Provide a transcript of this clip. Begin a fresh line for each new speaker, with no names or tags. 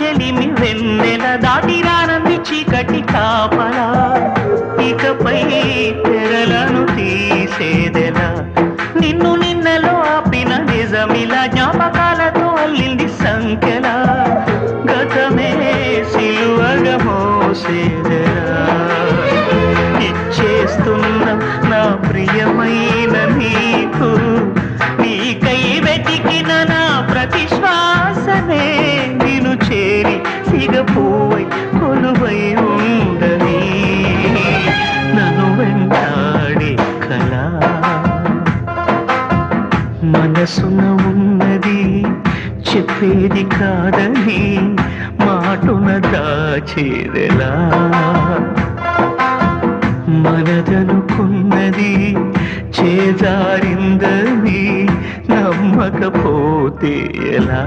చెలిమి వెన్నెల దాటి రానంది చీకటి కాపలా ఇకపై తెరలను తీసేదెలా నిన్ను నిన్నలో ఆపిన నిజమిలా జ్ఞాపకాలతో అల్లింది సంఖ్యలా గతమే సిలువగా మోసేదెలా ఇచ్చేస్తున్న నా ప్రియమైన నీకు నీకై వెతికిన నా ప్రతి శ్వాసనే నిన్ను చేరి సిగపోవై కొలువై ఉండని నన్ను వెంటాడే కళ మనసున ఉన్నది చెప్పేది కాదని మాటున దాచేదెలా మనదనుకున్నది చేజారిందని నమ్మకపోతే ఎలా